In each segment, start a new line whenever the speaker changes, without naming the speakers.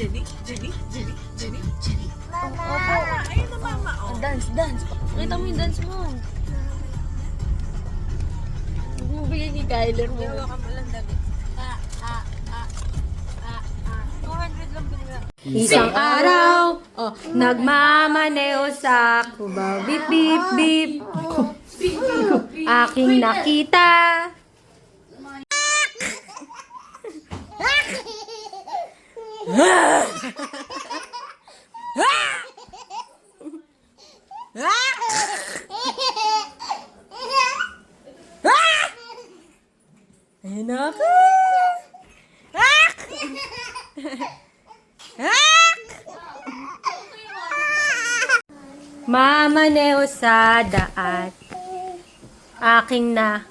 Jenny, Jenny, Jenny, Jenny, Jenny.
Mama.
Ayun na mama. Oh.
Dance, dance. Pakita mo yung dance mo. Huwag mo bigay kay Kyler mo.
Gawa ka mo lang dali. 200 lang binigay.
Isang araw, nagmamaneho sa kubaw. Bip, bip, bip. Aking nakita. Ayun na ako. Mamaneho sa daan. Aking na.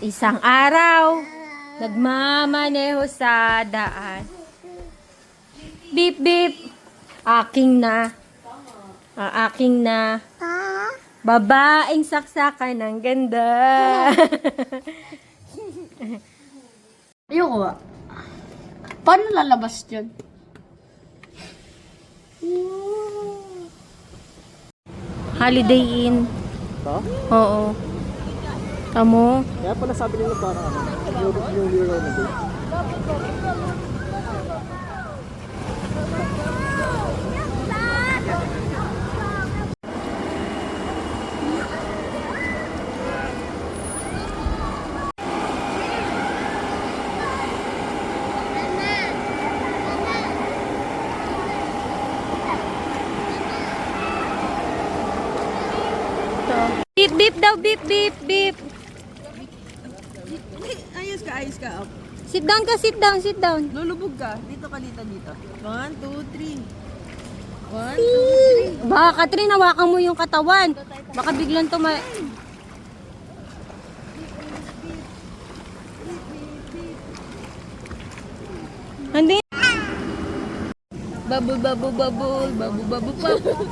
Isang araw, nagmamaneho sa daan. Bip, bip. Aking na. Aking na. Babaeng saksakan ng ganda.
Ayoko ba? Paano lalabas yun?
Holiday Inn.
Ha?
Oo. Tamo.
Kaya pala sabi nila parang yung euro na doon.
Beep, beep daw, beep, beep, beep.
Ayos ka. Up.
Sit down ka, sit down, sit down.
Lulubog ka. Dito ka, dito. 1, 2, 3. 1, 2, 3.
Baka Katrin, hawakan mo yung katawan. Baka biglang Hindi.
Bubble, bubble, bubble. Bubble, bubble, bubble.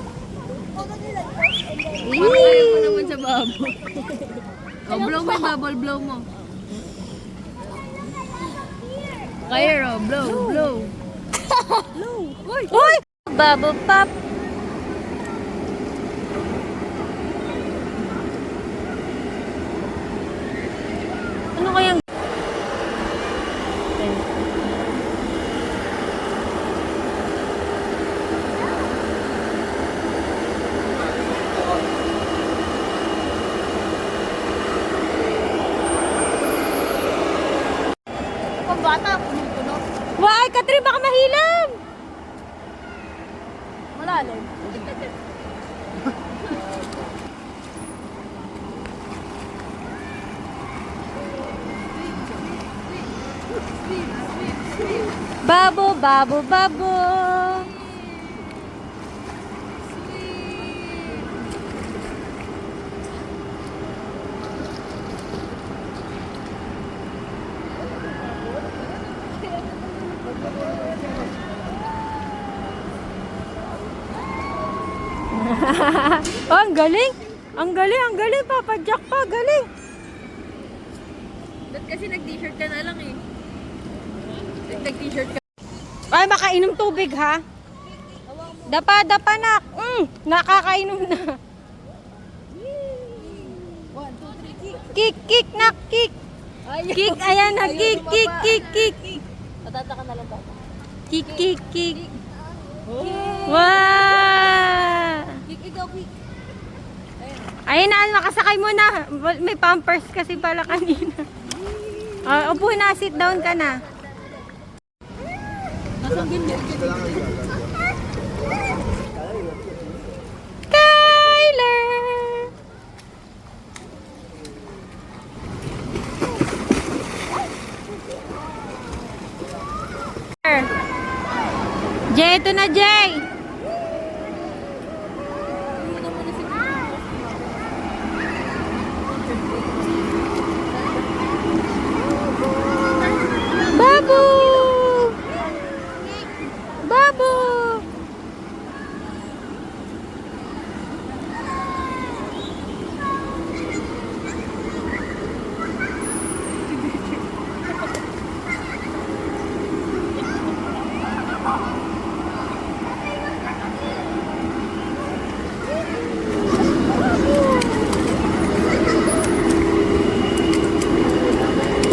Eee.
Mo naman sa bubble. Oh, blow mo yung bubble, blow mo. Kaya, blow, blow.
Uy! Bubble pop. Ano kayang...
Kung bata, puno-puno.
Why, Katrin, baka mahilang!
Malalim.
Babo, babo, babo. Oh, ang galing. Ang galing. Papa Jack pa, galing.
Ba't kasi nag-t-shirt ka na lang eh? Nag-t-shirt ka.
Ay, makainom tubig, ha? Dapa, nak. Nakakainom na.
1, 2, 3,
Kick, nak, kick. Kick, ayan na, kick.
Tatata ka na lang bata.
Kick. Wow!
Kick, ikaw, kick.
Ayun na, nakasakay mo na. May pampers kasi pala kanina. Upo na, sit down ka na.
Nasaan din
Kyler! Jay, ito na, Jay! Babu! Babu!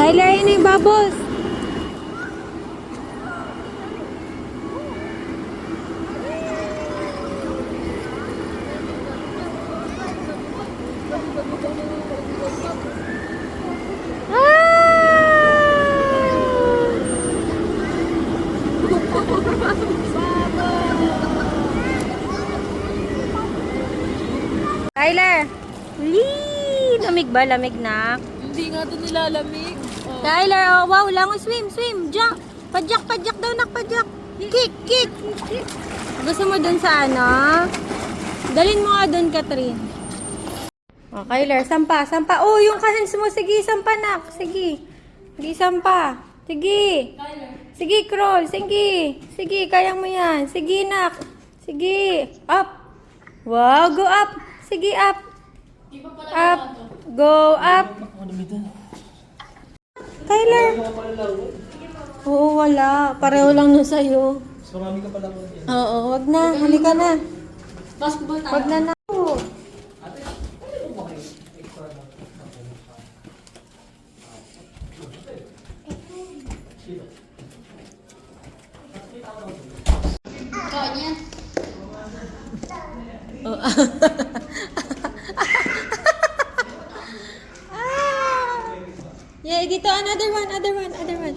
Tyler, yun yung bubbles. Tyler! Wee! Lamig ba? Lamig na?
Hindi nga ito nilalamig. Oh.
Tyler, oh, wow, lang swim, swim, jump. Padyak, padyak daw, nak, padyak. Kick, kick. Gusto mo dun sa ano? Dalin mo nga dun, Catherine. Oh, Kyler, sampa, sampa. Oh, yung hands mo, sige, sampa, nak. Sige. Sige, sampa. Sige. Sige, crawl. Sige. Sige, kaya mo yan. Sige, nak. Sige. Up. Wow, go up. Sige, up. Up. Go up. Tyler. Oo, wala. Pareho lang na sa'yo.
Mas marami ka pala ko yan.
Oo, wag na. Halika na.
Basketball tayo.
Wag na na. Oo. Yeah, dito. Another one, other one, other one.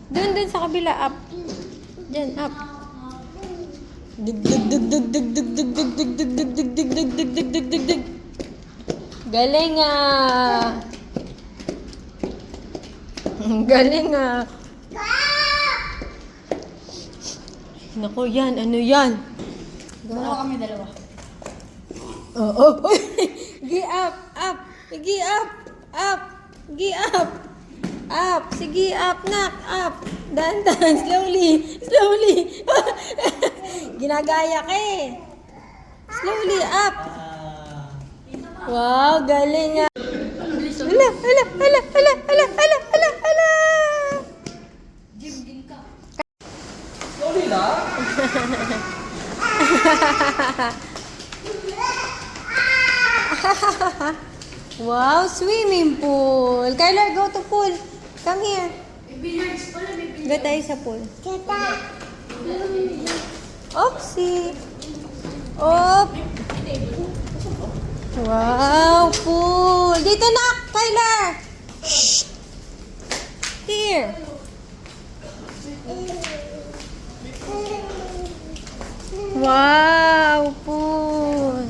Dun, dun sa kabila. Up. Diyan, up. Dig, dig, dig, dig, dig, dig, dig, dig, dig, dig, dig, dig, dig, dig, dig, dig, dig, dig, dig. Galing ah. Galing ah. Naku, yan. Ano yan?
Dalawa kami, dalawa.
Oo. Gi up, up. Sige up, up. Gi up. Up. Sige up, nak. Up. Dandan. Slowly. Slowly. Ginagaya ka eh. Slowly up. Wow, galing ah. Hala, hala, hala, hala, hala, hala, hala, hala.
Sorry lang.
Wow, swimming pool. Kyler, go to pool. Come here. Go tayo sa pool. Oopsie. Op. Wow, pool. Dito na, Kyler. Shh. Here. Wow, pool.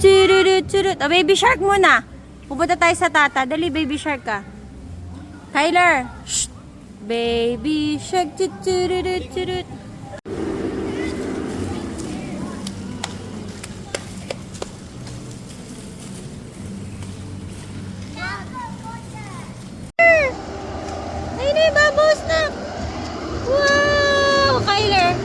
Churut, churut. Oh, baby shark muna. Pupunta tayo sa tata. Dali, baby shark ka. Tyler. Shh. Baby shark. Churut, churut. Ayun na yung bubbles na. Wow, Kyler.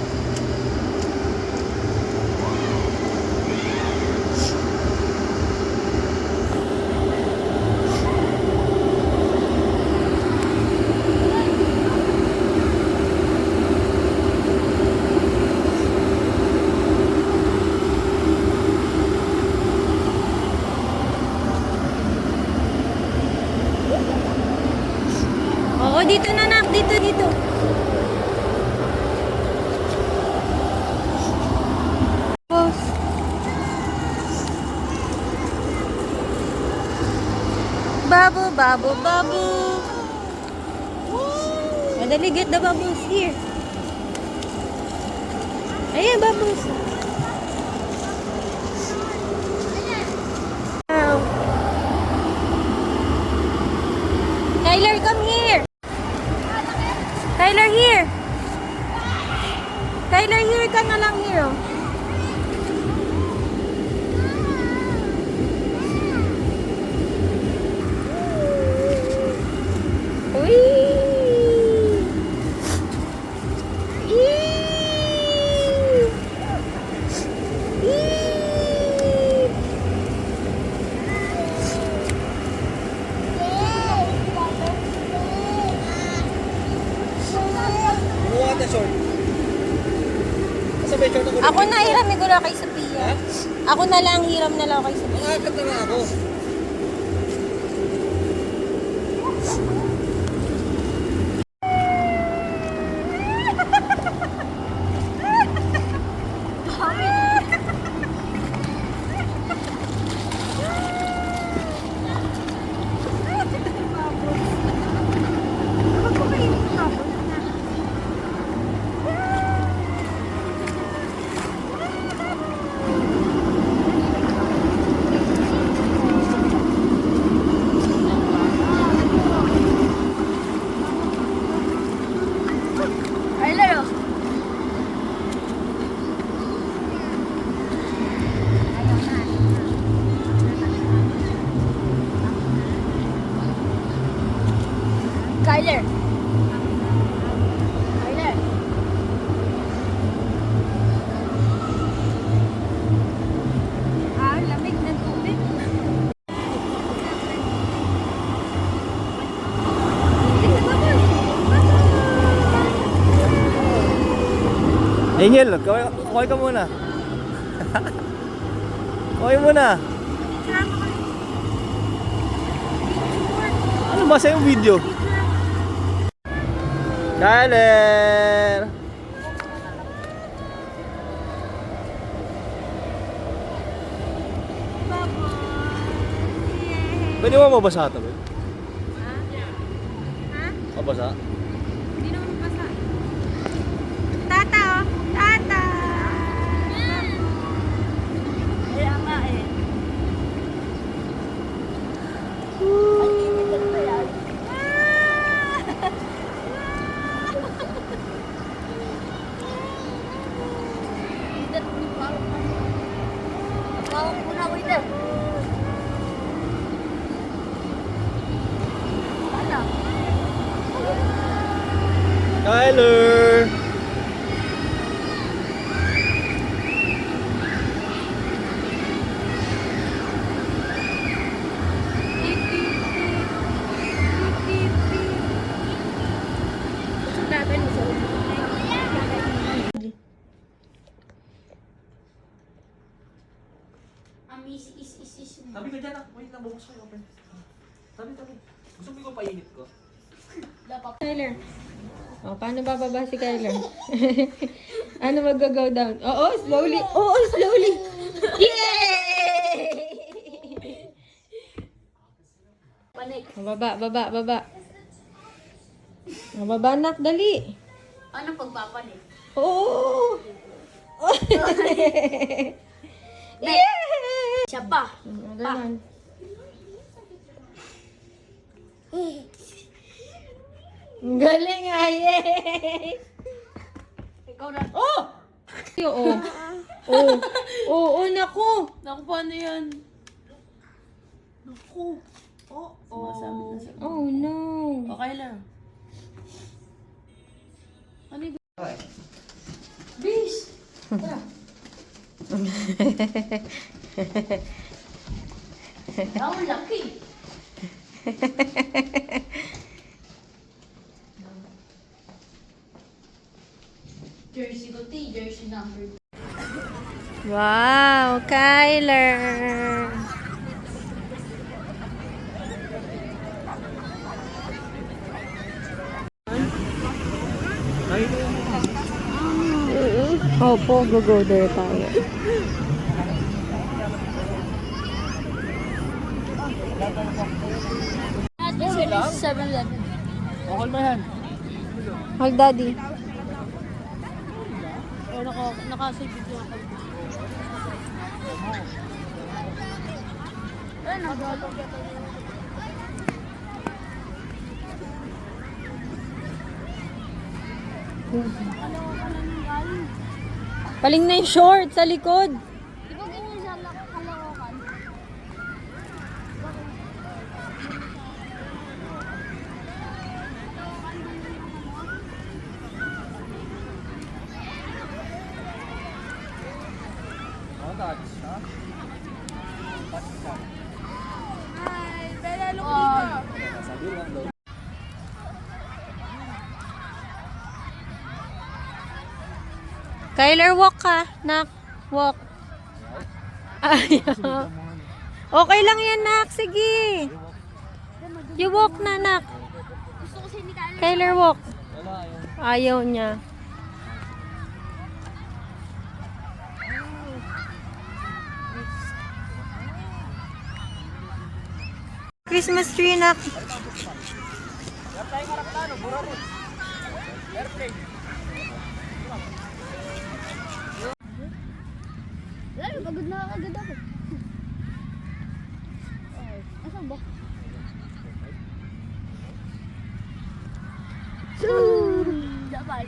Oo, dito na nak. Dito, dito. Pause. Bubble, bubble, bubble. Madali, get the bubbles here. Ayan, bubbles. Wow. Tyler, come here. Tyler, here. Tyler, here ka na lang here. Oh. Whee! Eee! Ako na hiram ko na kay Sophia. Ako na lang hiram na lang kay Sophia.
Nakakata na ako.
Ay, laro. Kyler. Kyler.
Lamig ng tubig.
Angel, kuhay ka muna. Kuhay muna. Ano ba sa yung video? Kyler! Pwede mo mabasa ito, babe?
Ha?
Mabasa?
Hindi naman mabasa. Tata, oh. Tata.
Kaya nga eh. Unlimited pa yan. Waiter, tawag mo na, waiter. Ano?
Kyler! Tabi ka dyan ah. Wait lang, bubuksan ko. Tabi. Gusto mo ko painit ko?
Kyler. Oh, paano bababa si Kyler? Ano mag-go down? Oo, slowly. Oo, slowly. Yay!
Panik.
Baba. Baba, nak, dali.
Ano pagpapanik?
Oo.
Siya pa.
Ganun. Galing nga, yay!
Ikaw na.
Oh! Oo. Oo. Oo, naku.
Naku, paano yan? Naku. Oh, oh.
Oh, no.
Okay lang. Ano yung... Bis! Ang laki. Jersey ko, jersey number.
Wow, Kyler. Opo, go there tayo.
This is 7-Eleven.
Okay ba yan?
Hal, daddy.
O, naka-save video ako. Ano?
Paling na yung short sa likod.
Di ba ganyan sa Kalawakan? Hi, Bella, look dito.
Kyler, walk ka. Nak, walk. Ayaw. Okay lang yan, nak. Sige. You walk na, nak.
Gusto ko si Kyler.
Kyler, walk.
Wala, ayun.
Ayaw niya. Christmas tree, nak.
Lalo, pagod na agad ako. Asan ba? Sabay.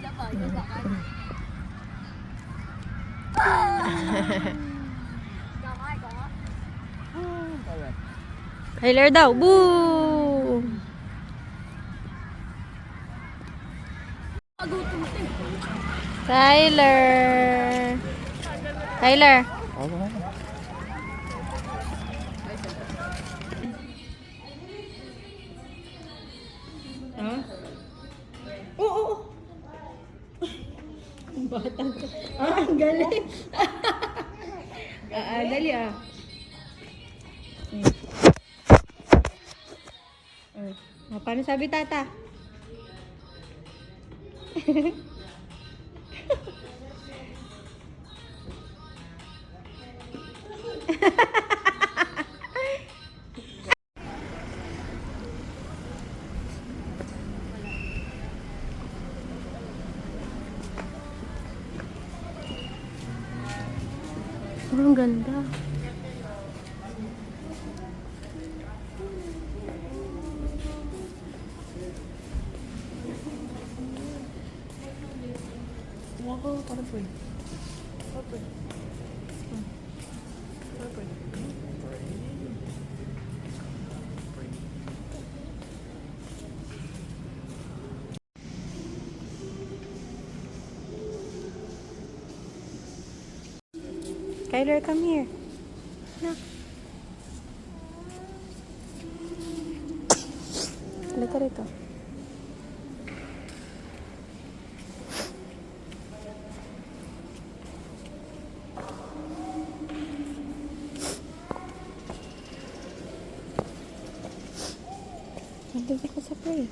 Kyler daw. Boo! Kyler. Kyler. Oo. Ang batang ko. Ang galing. Dali paano sabi tata? Ang ganda.
Wow, parang pwede.
Kyler, come here. No. Halika rito. Nandito ka sa play.